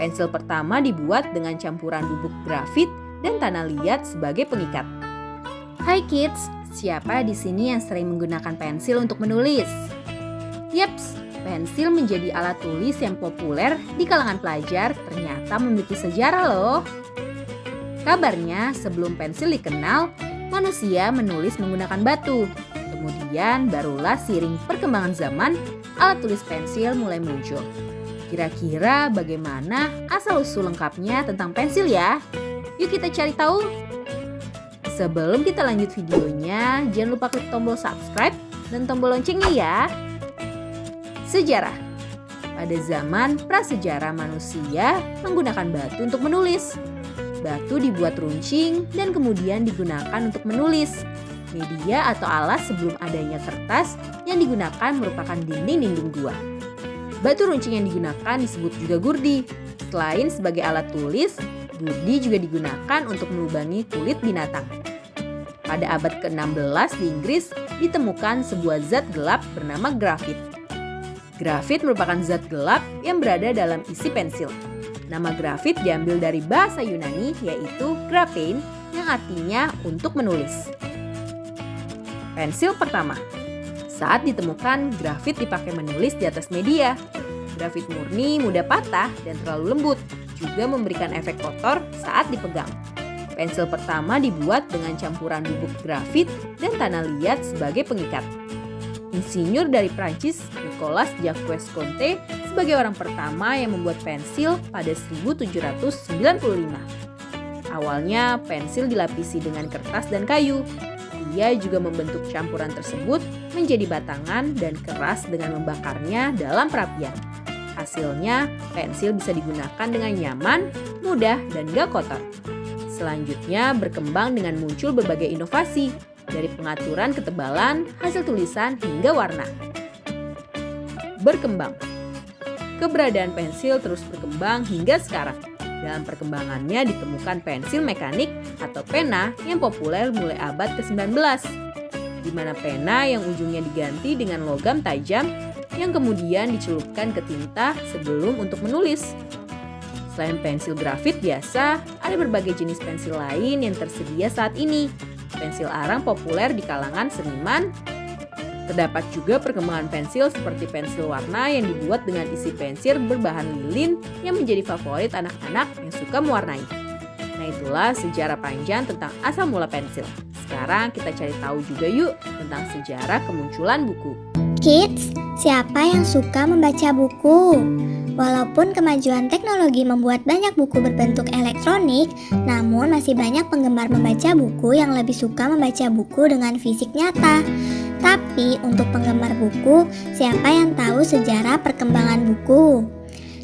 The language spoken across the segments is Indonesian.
Pensil pertama dibuat dengan campuran bubuk grafit dan tanah liat sebagai pengikat. Hai kids, siapa di sini yang sering menggunakan pensil untuk menulis? Yaps, pensil menjadi alat tulis yang populer di kalangan pelajar ternyata memiliki sejarah loh. Kabarnya sebelum pensil dikenal, manusia menulis menggunakan batu. Kemudian barulah seiring perkembangan zaman, alat tulis pensil mulai muncul. Kira-kira bagaimana asal-usul lengkapnya tentang pensil ya? Yuk kita cari tahu. Sebelum kita lanjut videonya, jangan lupa klik tombol subscribe dan tombol loncengnya ya. Sejarah. Pada zaman prasejarah manusia menggunakan batu untuk menulis. Batu dibuat runcing dan kemudian digunakan untuk menulis. Media atau alas sebelum adanya kertas yang digunakan merupakan dinding-dinding gua. Batu runcing yang digunakan disebut juga gurdi. Selain sebagai alat tulis, gurdi juga digunakan untuk melubangi kulit binatang. Pada abad ke-16 di Inggris ditemukan sebuah zat gelap bernama grafit. Grafit merupakan zat gelap yang berada dalam isi pensil. Nama grafit diambil dari bahasa Yunani yaitu graphein yang artinya untuk menulis. Pensil pertama. Saat ditemukan, grafit dipakai menulis di atas media. Grafit murni mudah patah dan terlalu lembut, juga memberikan efek kotor saat dipegang. Pensil pertama dibuat dengan campuran bubuk grafit dan tanah liat sebagai pengikat. Insinyur dari Prancis, Nicolas Jacques Conte, sebagai orang pertama yang membuat pensil pada 1795. Awalnya, pensil dilapisi dengan kertas dan kayu. Ia juga membentuk campuran tersebut menjadi batangan dan keras dengan membakarnya dalam perapian. Hasilnya, pensil bisa digunakan dengan nyaman, mudah, dan gak kotor. Selanjutnya berkembang dengan muncul berbagai inovasi, dari pengaturan ketebalan, hasil tulisan, hingga warna. Berkembang. Keberadaan pensil terus berkembang hingga sekarang. Dalam perkembangannya ditemukan pensil mekanik atau pena yang populer mulai abad ke-19, di mana pena yang ujungnya diganti dengan logam tajam yang kemudian dicelupkan ke tinta sebelum untuk menulis. Selain pensil grafit biasa, ada berbagai jenis pensil lain yang tersedia saat ini. Pensil arang populer di kalangan seniman. Terdapat juga perkembangan pensil seperti pensil warna yang dibuat dengan isi pensil berbahan lilin yang menjadi favorit anak-anak yang suka mewarnai. Nah, itulah sejarah panjang tentang asal mula pensil. Sekarang kita cari tahu juga yuk tentang sejarah kemunculan buku. Kids, siapa yang suka membaca buku? Walaupun kemajuan teknologi membuat banyak buku berbentuk elektronik, namun masih banyak penggemar membaca buku yang lebih suka membaca buku dengan fisik nyata. Tapi untuk penggemar buku, siapa yang tahu sejarah perkembangan buku?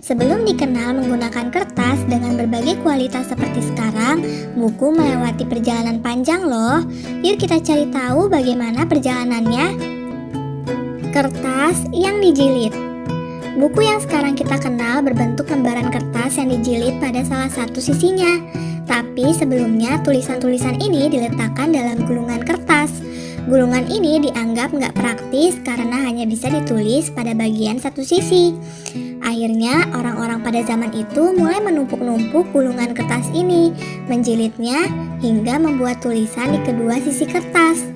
Sebelum dikenal menggunakan kertas dengan berbagai kualitas seperti sekarang, buku melewati perjalanan panjang loh. Yuk kita cari tahu bagaimana perjalanannya. Kertas yang dijilid. Buku yang sekarang kita kenal berbentuk lembaran kertas yang dijilid pada salah satu sisinya. Tapi sebelumnya tulisan-tulisan ini diletakkan dalam gulungan kertas. Gulungan ini dianggap nggak praktis karena hanya bisa ditulis pada bagian satu sisi. Akhirnya orang-orang pada zaman itu mulai menumpuk-numpuk gulungan kertas ini, menjilidnya hingga membuat tulisan di kedua sisi kertas.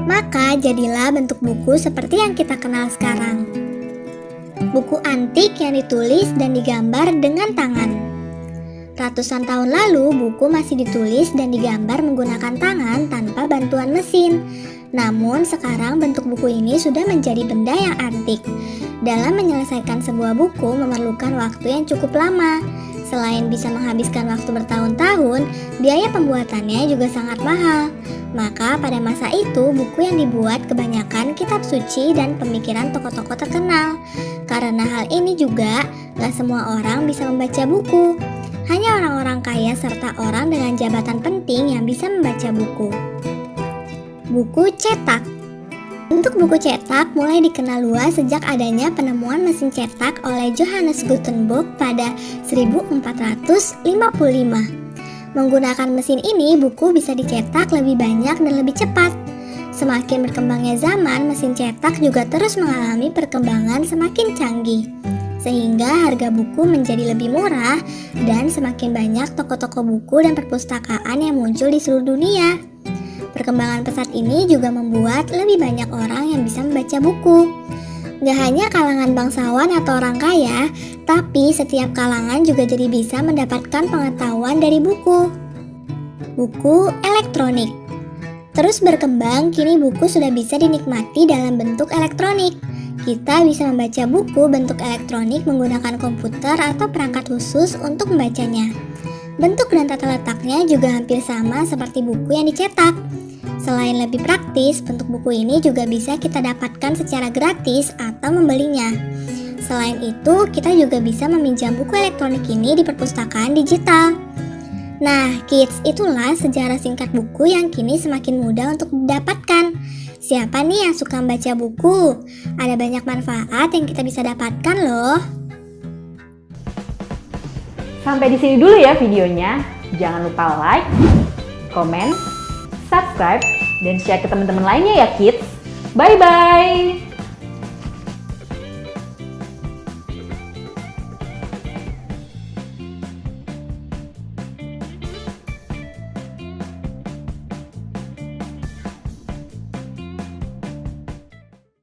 Maka jadilah bentuk buku seperti yang kita kenal sekarang. Buku antik yang ditulis dan digambar dengan tangan. Ratusan tahun lalu, buku masih ditulis dan digambar menggunakan tangan tanpa bantuan mesin. Namun, sekarang bentuk buku ini sudah menjadi benda yang antik. Dalam menyelesaikan sebuah buku memerlukan waktu yang cukup lama. Selain bisa menghabiskan waktu bertahun-tahun, biaya pembuatannya juga sangat mahal. Maka pada masa itu, buku yang dibuat kebanyakan kitab suci dan pemikiran tokoh-tokoh terkenal. Karena hal ini juga, gak semua orang bisa membaca buku. Hanya orang-orang kaya serta orang dengan jabatan penting yang bisa membaca buku. Buku cetak. Bentuk buku cetak mulai dikenal luas sejak adanya penemuan mesin cetak oleh Johannes Gutenberg pada 1455. Menggunakan mesin ini, buku bisa dicetak lebih banyak dan lebih cepat. Semakin berkembangnya zaman, mesin cetak juga terus mengalami perkembangan semakin canggih. sehingga harga buku menjadi lebih murah dan semakin banyak toko-toko buku dan perpustakaan yang muncul di seluruh dunia. Perkembangan pesat ini juga membuat lebih banyak orang yang bisa membaca buku. Gak hanya kalangan bangsawan atau orang kaya, tapi setiap kalangan juga jadi bisa mendapatkan pengetahuan dari buku. Buku elektronik terus berkembang, kini buku sudah bisa dinikmati dalam bentuk elektronik. Kita bisa membaca buku bentuk elektronik menggunakan komputer atau perangkat khusus untuk membacanya. Bentuk dan tata letaknya juga hampir sama seperti buku yang dicetak. Selain lebih praktis, bentuk buku ini juga bisa kita dapatkan secara gratis atau membelinya. Selain itu, kita juga bisa meminjam buku elektronik ini di perpustakaan digital. Nah, kids, itulah sejarah singkat buku yang kini semakin mudah untuk didapatkan. Siapa nih yang suka membaca buku? Ada banyak manfaat yang kita bisa dapatkan loh. Sampai di sini dulu ya videonya. Jangan lupa like, komen, subscribe, dan share ke teman-teman lainnya ya kids. Bye-bye!